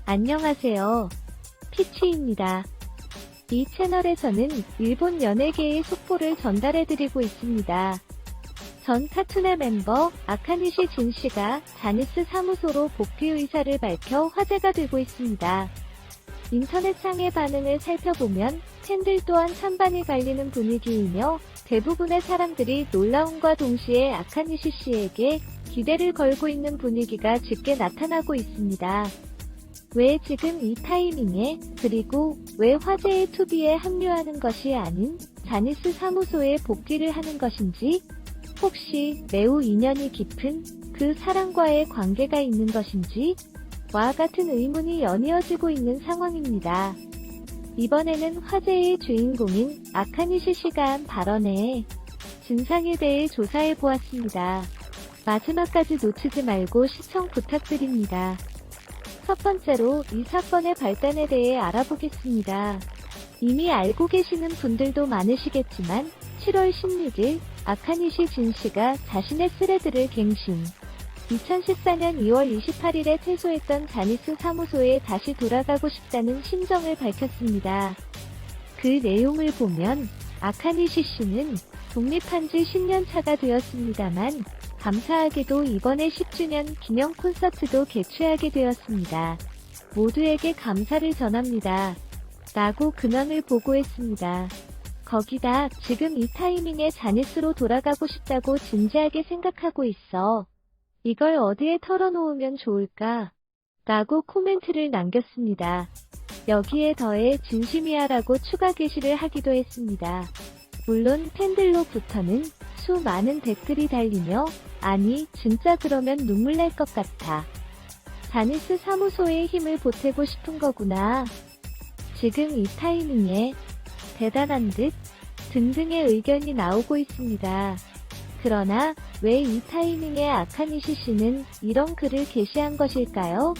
안녕하세요. 피치입니다. 이 채널에서는 일본 연예계의 속보를 전달해드리고 있습니다. 전 카툰의 멤버 아카니시 진씨가 자니스 사무소로 복귀 의사를 밝혀 화제가 되고 있습니다. 인터넷상의 반응을 살펴보면 팬들 또한 찬반이 갈리는 분위기이며 대부분의 사람들이 놀라움과 동시에 아카니시 씨에게 기대를 걸고 있는 분위기가 짙게 나타나고 있습니다. 왜 지금 이 타이밍에, 그리고 왜 화제의 투비에 합류하는 것이 아닌 자니스 사무소에 복귀를 하는 것인지, 혹시 매우 인연이 깊은 그 사람과의 관계가 있는 것인지, 와 같은 의문이 연이어지고 있는 상황입니다. 이번에는 화제의 주인공인 아카니시 씨가 한 발언의 진상에 대해 조사해 보았습니다. 마지막까지 놓치지 말고 시청 부탁드립니다. 첫 번째로 이 사건의 발단에 대해 알아보겠습니다. 이미 알고 계시는 분들도 많으시겠지만 7월 16일 아카니시 진씨가 자신의 스레드를 갱신. 2014년 2월 28일에 퇴소했던 자니스 사무소에 다시 돌아가고 싶다는 심정을 밝혔습니다. 그 내용을 보면 아카니시 씨는 독립한 지 10년 차가 되었습니다만 감사하게도 이번에 10주년 기념 콘서트도 개최하게 되었습니다. 모두에게 감사를 전합니다. 라고 근황을 보고했습니다. 거기다 지금 이 타이밍에 자니스로 돌아가고 싶다고 진지하게 생각하고 있어. 이걸 어디에 털어놓으면 좋을까? 라고 코멘트를 남겼습니다. 여기에 더해 진심이야 라고 추가 게시를 하기도 했습니다. 물론 팬들로부터는 수많은 댓글이 달리며 아니 진짜 그러면 눈물 날 것 같아. 자니스 사무소에 힘을 보태고 싶은 거구나. 지금 이 타이밍에 대단한 듯 등등의 의견이 나오고 있습니다. 그러나 왜 이 타이밍에 아카니시 씨는 이런 글을 게시한 것일까요?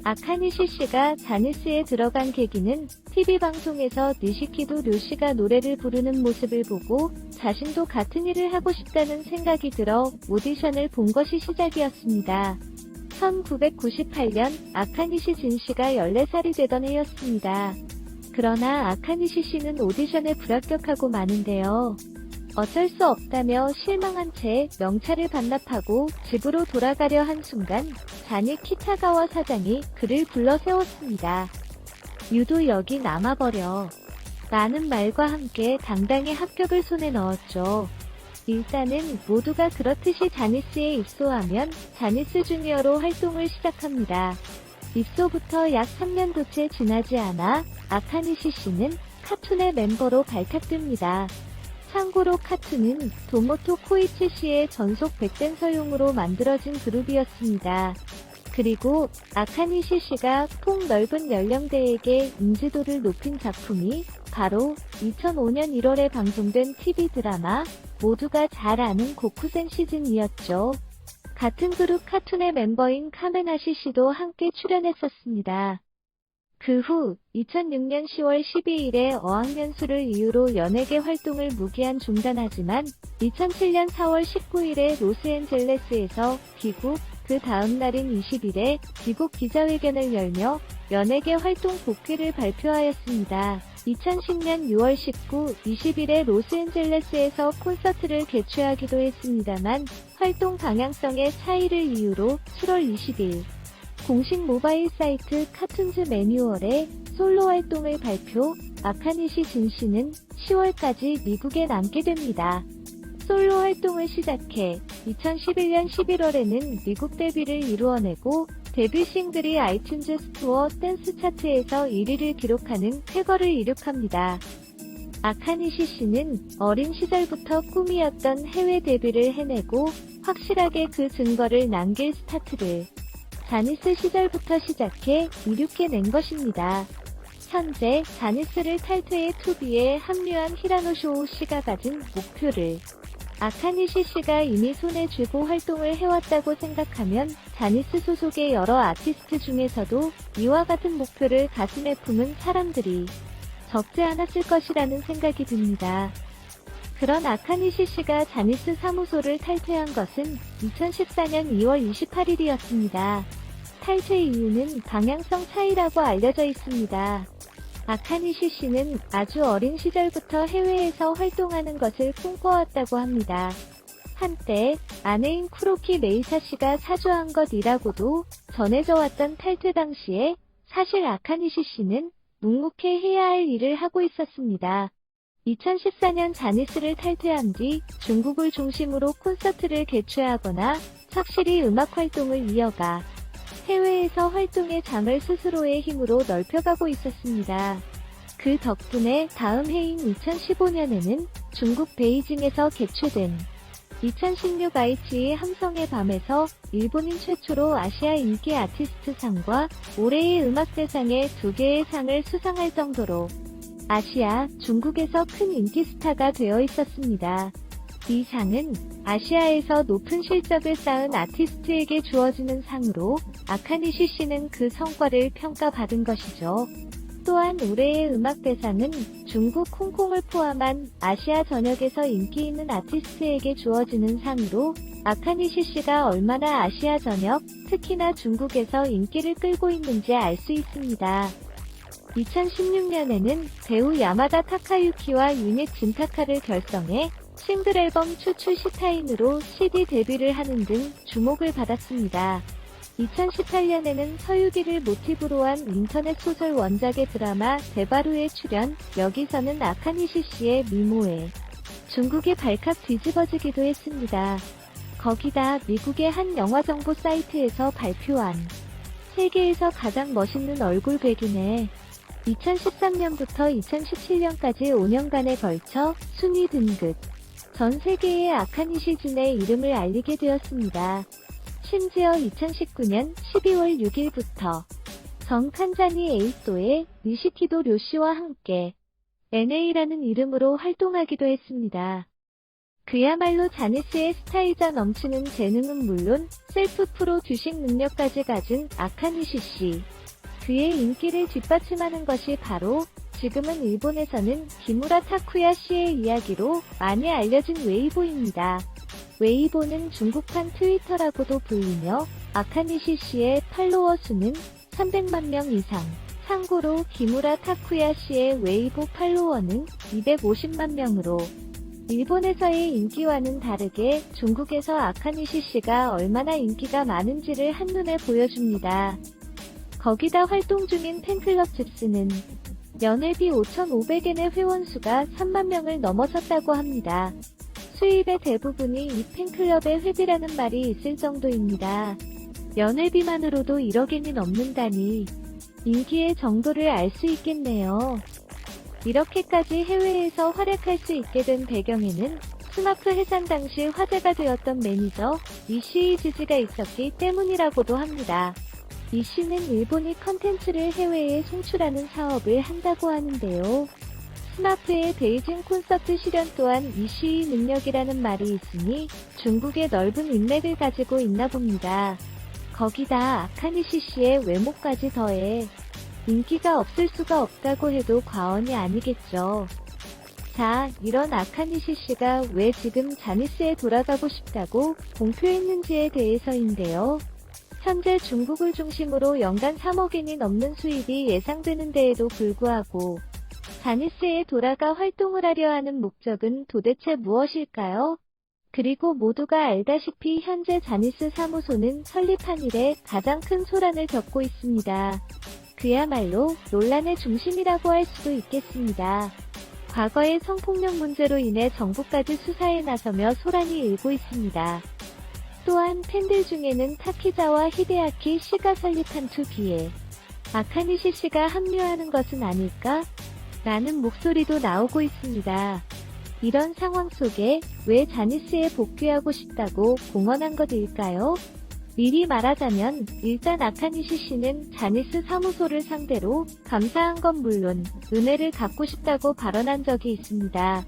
아카니시 씨가 자니스에 들어간 계기는 TV방송에서 니시키도 료시가 노래를 부르는 모습을 보고 자신도 같은 일을 하고 싶다는 생각이 들어 오디션을 본 것이 시작이었습니다. 1998년 아카니시 진씨가 14살이 되던 해였습니다. 그러나 아카니시 씨는 오디션에 불합격하고 마는데요. 어쩔 수 없다며 실망한 채 명찰을 반납하고 집으로 돌아가려 한 순간 자니 키타가와 사장이 그를 불러 세웠습니다. 유도 여기 남아버려. 라는 말과 함께 당당히 합격을 손에 넣었죠. 일단은 모두가 그렇듯이 자니스에 입소하면 자니스 주니어로 활동을 시작합니다. 입소부터 약 3년도 채 지나지 않아 아카니시 씨는 카툰의 멤버로 발탁됩니다. 참고로 카툰은 도모토 코이치 씨의 전속 백댄서용으로 만들어진 그룹이었습니다. 그리고 아카니시 씨가 폭넓은 연령대에게 인지도를 높인 작품이 바로 2005년 1월에 방송된 TV 드라마 모두가 잘 아는 고쿠센 시즌이었죠. 같은 그룹 카툰의 멤버인 카메나시 씨도 함께 출연했었습니다. 그 후 2006년 10월 12일에 어학연수를 이유로 연예계 활동을 무기한 중단하지만 2007년 4월 19일에 로스앤젤레스에서 귀국, 그 다음 날인 20일에 귀국 기자회견을 열며 연예계 활동 복귀를 발표하였습니다. 2010년 6월 19, 20일에 로스앤젤레스에서 콘서트를 개최하기도 했습니다만 활동 방향성의 차이를 이유로 7월 20일 공식 모바일 사이트 카툰즈 매뉴얼에 솔로 활동을 발표, 아카니시 진씨는 10월까지 미국에 남게 됩니다. 솔로 활동을 시작해 2011년 11월에는 미국 데뷔를 이루어내고 데뷔 싱글이 아이튠즈 스토어 댄스 차트에서 1위를 기록하는 쾌거를 이룩합니다. 아카니시 씨는 어린 시절부터 꿈이었던 해외 데뷔를 해내고 확실하게 그 증거를 남길 스타트를 자니스 시절부터 시작해 이룩해낸 것입니다. 현재 자니스를 탈퇴해 투비에 합류한 히라노쇼우 씨가 가진 목표를 아카니시 씨가 이미 손에 쥐고 활동을 해왔다고 생각하면 자니스 소속의 여러 아티스트 중에서도 이와 같은 목표를 가슴에 품은 사람들이 적지 않았을 것이라는 생각이 듭니다. 그런 아카니시 씨가 자니스 사무소를 탈퇴한 것은 2014년 2월 28일이었습니다. 탈퇴 이유는 방향성 차이라고 알려져 있습니다. 아카니시 씨는 아주 어린 시절부터 해외에서 활동하는 것을 꿈꿔왔다고 합니다. 한때 아내인 쿠로키 메이사 씨가 사주한 것이라고도 전해져 왔던 탈퇴 당시에 사실 아카니시 씨는 묵묵히 해야 할 일을 하고 있었습니다. 2014년 자니스를 탈퇴한 뒤 중국을 중심으로 콘서트를 개최하거나 착실히 음악 활동을 이어가 해외에서 활동의 장을 스스로의 힘으로 넓혀가고 있었습니다. 그 덕분에 다음 해인 2015년에는 중국 베이징에서 개최된 2016 아이치이 함성의 밤에서 일본인 최초로 아시아 인기 아티스트 상과 올해의 음악대상의 2개의 상을 수상할 정도로 아시아, 중국에서 큰 인기 스타가 되어 있었습니다. 이 상은 아시아에서 높은 실적을 쌓은 아티스트에게 주어지는 상으로 아카니시 씨는 그 성과를 평가받은 것이죠. 또한 올해의 음악대상은 중국, 홍콩을 포함한 아시아 전역에서 인기 있는 아티스트에게 주어지는 상으로 아카니시 씨가 얼마나 아시아 전역, 특히나 중국에서 인기를 끌고 있는지 알 수 있습니다. 2016년에는 배우 야마다 타카유키와 유닛 진타카를 결성해 싱글 앨범 추출 시타인으로 CD 데뷔를 하는 등 주목을 받았습니다. 2018년에는 서유기를 모티브로 한 인터넷 소설 원작의 드라마 데바루에 출연, 여기서는 아카니시 씨의 미모에 중국의 발칵 뒤집어지기도 했습니다. 거기다 미국의 한 영화정보 사이트에서 발표한 세계에서 가장 멋있는 얼굴 100인에 2013년부터 2017년까지 5년간에 걸쳐 순위 등급 전 세계의 아카니시 진의 이름을 알리게 되었습니다. 심지어 2019년 12월 6일부터 정 칸자니 에이토의 니시키도 료씨와 함께 NA라는 이름으로 활동하기도 했습니다. 그야말로 자니스의 스타이자 넘치는 재능은 물론 셀프 프로듀싱 능력까지 가진 아카니시 씨. 그의 인기를 뒷받침하는 것이 바로 지금은 일본에서는 기무라 타쿠야 씨의 이야기로 많이 알려진 웨이보입니다. 웨이보는 중국판 트위터라고도 불리며 아카니시 씨의 팔로워 수는 300만 명 이상. 참고로 기무라 타쿠야 씨의 웨이보 팔로워는 250만 명으로 일본에서의 인기와는 다르게 중국에서 아카니시 씨가 얼마나 인기가 많은지를 한눈에 보여줍니다. 거기다 활동 중인 팬클럽 집스는 연회비 5,500엔의 회원수가 3만 명을 넘어섰다고 합니다. 수입의 대부분이 이 팬클럽의 회비라는 말이 있을 정도입니다. 연회비만으로도 1억엔이 넘는다니 인기의 정도를 알 수 있겠네요. 이렇게까지 해외에서 활약할 수 있게 된 배경에는 스마프 해산 당시 화제가 되었던 매니저 이시이 지지가 있었기 때문이라고도 합니다. 이씨는 일본이 컨텐츠를 해외에 송출하는 사업을 한다고 하는데요. 스마프의 베이징 콘서트 실현 또한 이시이 능력이라는 말이 있으니 중국의 넓은 인맥을 가지고 있나 봅니다. 거기다 아카니시 씨의 외모까지 더해 인기가 없을 수가 없다고 해도 과언이 아니겠죠. 자, 이런 아카니시 씨가 왜 지금 자니스에 돌아가고 싶다고 공표했는지에 대해서인데요. 현재 중국을 중심으로 연간 3억엔이 넘는 수입이 예상되는 데에도 불구하고 자니스에 돌아가 활동을 하려 하는 목적은 도대체 무엇일까요? 그리고 모두가 알다시피 현재 자니스 사무소는 설립한 이래 가장 큰 소란을 겪고 있습니다. 그야말로 논란의 중심이라고 할 수도 있겠습니다. 과거의 성폭력 문제로 인해 정부까지 수사에 나서며 소란이 일고 있습니다. 또한 팬들 중에는 타키자와 히데아키 씨가 설립한 2B에 아카니시 씨가 합류하는 것은 아닐까? 라는 목소리도 나오고 있습니다. 이런 상황 속에 왜 자니스에 복귀하고 싶다고 공언한 것일까요? 미리 말하자면 일단 아카니시 씨는 자니스 사무소를 상대로 감사한 건 물론 은혜를 갚고 싶다고 발언한 적이 있습니다.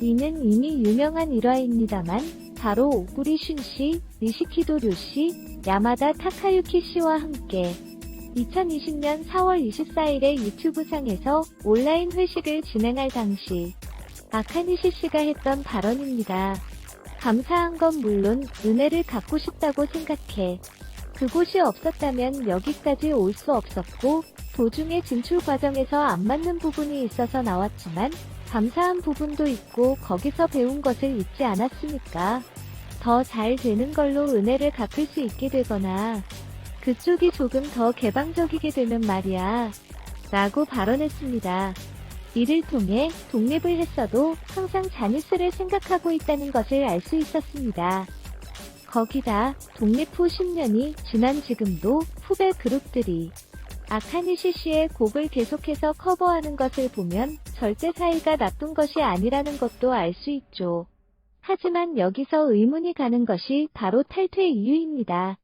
이는 이미 유명한 일화입니다만 바로 오구리 슌 씨, 니시키도 류 씨, 야마다 타카유키 씨와 함께 2020년 4월 24일에 유튜브상에서 온라인 회식을 진행할 당시 아카니시 씨가 했던 발언입니다. 감사한 건 물론 은혜를 갚고 싶다고 생각해. 그곳이 없었다면 여기까지 올 수 없었고, 도중에 진출 과정에서 안 맞는 부분이 있어서 나왔지만, 감사한 부분도 있고 거기서 배운 것을 잊지 않았으니까 더 잘 되는 걸로 은혜를 갚을 수 있게 되거나 그쪽이 조금 더 개방적이게 되면 말이야 라고 발언했습니다. 이를 통해 독립을 했어도 항상 자니스를 생각하고 있다는 것을 알 수 있었습니다. 거기다 독립 후 10년이 지난 지금도 후배 그룹들이 아카니시 씨의 곡을 계속해서 커버하는 것을 보면 절대 사이가 나쁜 것이 아니라는 것도 알 수 있죠. 하지만 여기서 의문이 가는 것이 바로 탈퇴 이유입니다.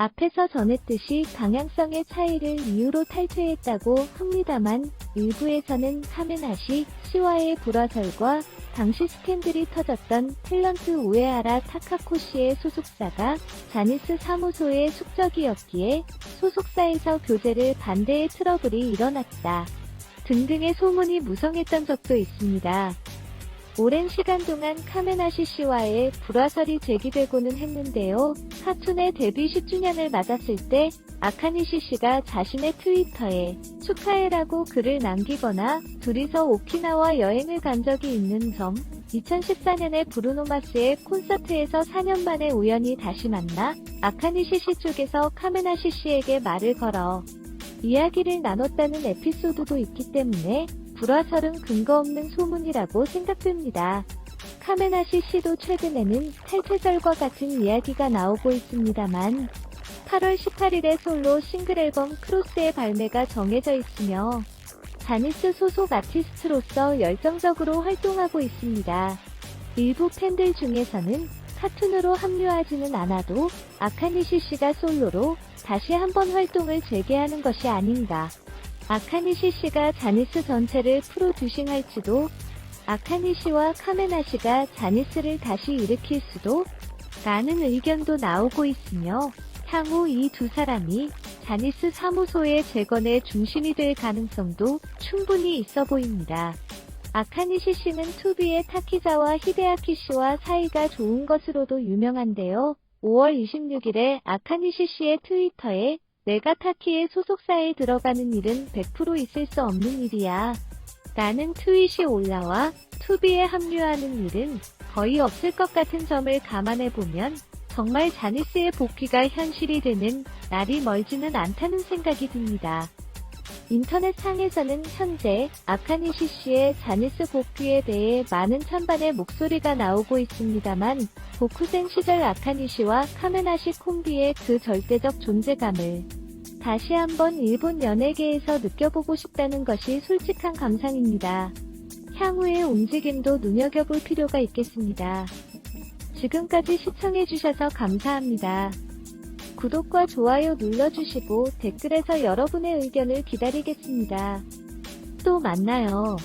앞에서 전했듯이 방향성의 차이를 이유로 탈퇴했다고 합니다만 일부에서는 카메나시 씨와의 불화설과 당시 스캔들이 터졌던 탤런트 우에하라 타카코 씨의 소속사가 자니스 사무소의 숙적이었기에 소속사에서 교제를 반대의 트러블이 일어났다 등등의 소문이 무성했던 적도 있습니다. 오랜 시간 동안 카메나시 씨와의 불화설이 제기되고는 했는데요. 카툰의 데뷔 10주년을 맞았을 때 아카니시 씨가 자신의 트위터에 축하해라고 글을 남기거나 둘이서 오키나와 여행을 간 적이 있는 점, 2014년에 브루노 마스의 콘서트에서 4년 만에 우연히 다시 만나 아카니시 씨 쪽에서 카메나시 씨에게 말을 걸어 이야기를 나눴다는 에피소드도 있기 때문에 불화설은 근거 없는 소문이라고 생각됩니다. 카메나시 씨도 최근에는 탈퇴설과 같은 이야기가 나오고 있습니다만 8월 18일에 솔로 싱글 앨범 크로스의 발매가 정해져 있으며 자니스 소속 아티스트로서 열정적으로 활동하고 있습니다. 일부 팬들 중에서는 카툰으로 합류하지는 않아도 아카니시 씨가 솔로로 다시 한번 활동을 재개하는 것이 아닌가. 아카니시 씨가 자니스 전체를 프로듀싱할지도, 아카니시와 카메나시가 자니스를 다시 일으킬 수도 라는 의견도 나오고 있으며 향후 이 두 사람이 자니스 사무소의 재건의 중심이 될 가능성도 충분히 있어 보입니다. 아카니시 씨는 투비의 타키자와 히데아키 씨와 사이가 좋은 것으로도 유명한데요. 5월 26일에 아카니시 씨의 트위터에 내가 타키의 소속사에 들어가는 일은 100% 있을 수 없는 일이야. 라는 트윗이 올라와 투비에 합류하는 일은 거의 없을 것 같은 점을 감안해보면 정말 자니스의 복귀가 현실이 되는 날이 멀지는 않다는 생각이 듭니다. 인터넷상에서는 현재 아카니시 씨의 자니스 복귀에 대해 많은 찬반의 목소리가 나오고 있습니다만 보쿠센 시절 아카니시와 카메나시 콤비의 그 절대적 존재감을 다시 한번 일본 연예계에서 느껴보고 싶다는 것이 솔직한 감상입니다. 향후의 움직임도 눈여겨볼 필요가 있겠습니다. 지금까지 시청해주셔서 감사합니다. 구독과 좋아요 눌러주시고 댓글에서 여러분의 의견을 기다리겠습니다. 또 만나요.